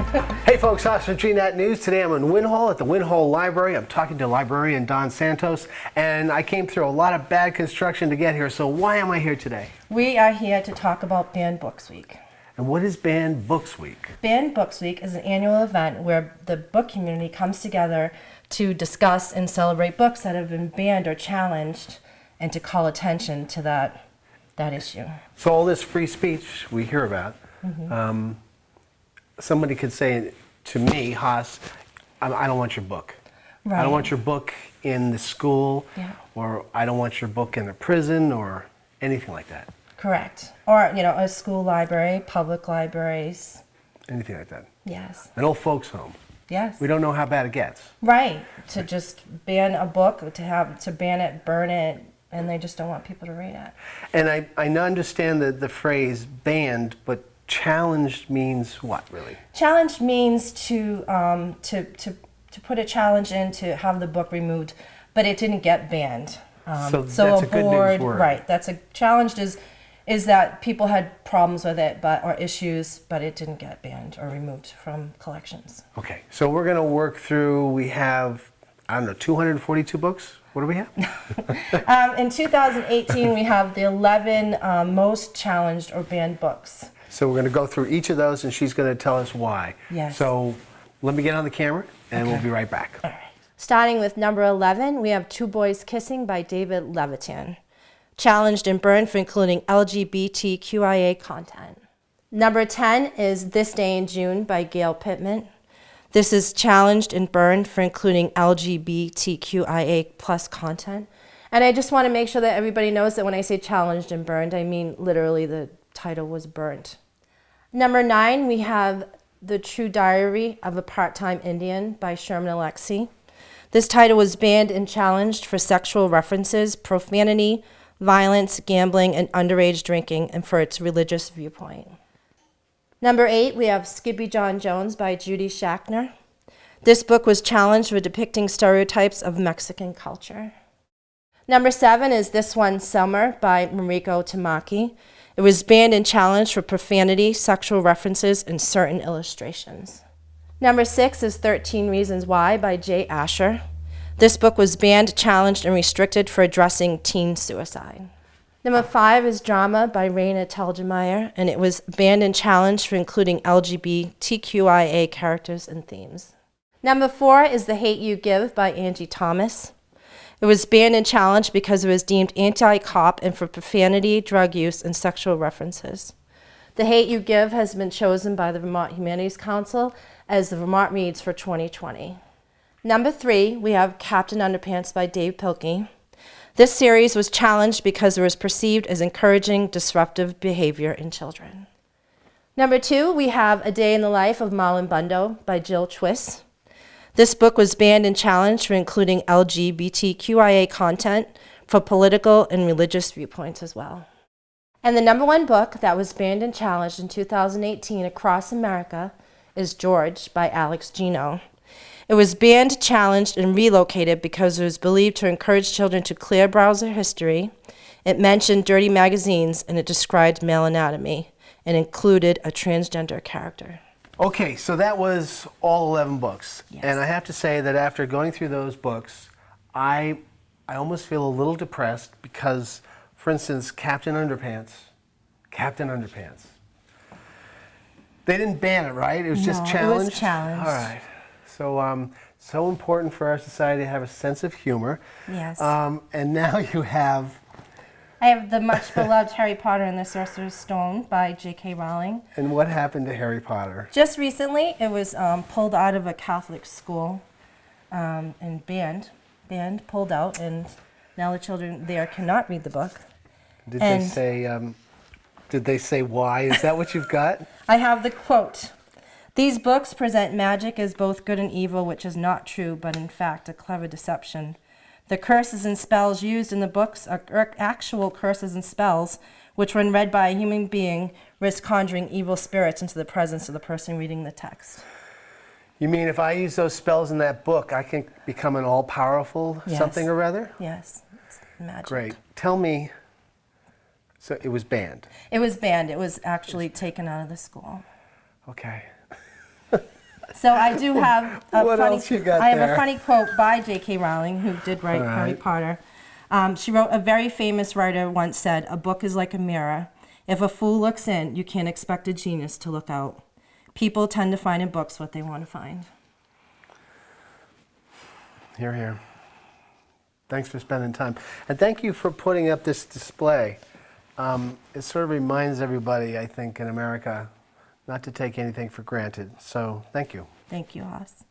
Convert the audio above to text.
Hey folks, Haas from GNAT News. Today I'm in Wynn Hall at the Wynn Hall Library. I'm talking to librarian Don Santos, and I came through a lot of bad construction to get here, so why am I here today? We are here to talk about Banned Books Week. And what is Banned Books Week? Banned Books Week is an annual event where the book community comes together to discuss and celebrate books that have been banned or challenged and to call attention to that issue. So all this free speech we hear about, somebody could say to me, Haas, I don't want your book. Right. I don't want your book in the school, Yeah. or I don't want your book in a prison, or anything like that. Correct. Or, a school library, public libraries. Anything like that. Yes. An old folks home. Yes. We don't know how bad it gets. Right. To just ban a book, to ban it, burn it, and they just don't want people to read it. And I understand the phrase banned, but challenged means what, really? Challenge means to put a challenge in to have the book removed, but it didn't get banned. So that's a good news word. Right. That's a challenged is that people had problems with it, or issues, but it didn't get banned or removed from collections. Okay, so we're going to work through. We have 242 books. What do we have? In 2018, we have the 11 most challenged or banned books. So we're going to go through each of those, and she's going to tell us why. Yes. So let me get on the camera, and we'll be right back. All right. Starting with number 11, we have Two Boys Kissing by David Levitan. Challenged and burned for including LGBTQIA content. Number 10 is This Day in June by Gail Pittman. This is challenged and burned for including LGBTQIA plus content. And I just want to make sure that everybody knows that when I say challenged and burned, I mean literally the title was burnt. Number 9, we have The True Diary of a Part-Time Indian by Sherman Alexie. This title was banned and challenged for sexual references, profanity, violence, gambling, and underage drinking, and for its religious viewpoint. Number 8, we have Skippy John Jones by Judy Schachner. This book was challenged for depicting stereotypes of Mexican culture. Number 7 is this one, Summer by Mariko Tamaki. It was banned and challenged for profanity, sexual references, and certain illustrations. Number 6 is 13 Reasons Why by Jay Asher. This book was banned, challenged, and restricted for addressing teen suicide. Number 5 is Drama by Raina Telgemeier, and it was banned and challenged for including LGBTQIA characters and themes. Number 4 is The Hate U Give by Angie Thomas. It was banned and challenged because it was deemed anti-cop and for profanity, drug use, and sexual references. The Hate U Give has been chosen by the Vermont Humanities Council as the Vermont Reads for 2020. Number 3, we have Captain Underpants by Dave Pilkey. This series was challenged because it was perceived as encouraging disruptive behavior in children. Number 2, we have A Day in the Life of Marlon Bundo by Jill Twiss. This book was banned and challenged for including LGBTQIA content for political and religious viewpoints as well. And the number 1 book that was banned and challenged in 2018 across America is George by Alex Gino. It was banned, challenged, and relocated because it was believed to encourage children to clear browser history. It mentioned dirty magazines, and it described male anatomy, and included a transgender character. Okay, so that was all 11 books. Yes. And I have to say that after going through those books, I almost feel a little depressed because, for instance, Captain Underpants. They didn't ban it, right? It was just challenged? It was challenged. All right. So important for our society to have a sense of humor. Yes. And now you have... I have the much beloved Harry Potter and the Sorcerer's Stone by J.K. Rowling. And what happened to Harry Potter? Just recently, it was pulled out of a Catholic school and pulled out, and now the children there cannot read the book. Did they say why? Is that what you've got? I have the quote. These books present magic as both good and evil, which is not true, but in fact a clever deception. The curses and spells used in the books are actual curses and spells, which when read by a human being, risk conjuring evil spirits into the presence of the person reading the text. You mean if I use those spells in that book, I can become an all-powerful something or other? Yes, it's magic. Great. Tell me, so it was banned? It was banned. It was actually taken out of the school. Okay. So I do have a What funny. else you got I have there? a funny quote by J.K. Rowling, who did write All Harry right. Potter. She wrote, "A very famous writer once said, 'A book is like a mirror. If a fool looks in, you can't expect a genius to look out.' People tend to find in books what they want to find." Here, here. Thanks for spending time. And thank you for putting up this display. It sort of reminds everybody, I think, in America, not to take anything for granted. So thank you. Thank you, Hoss.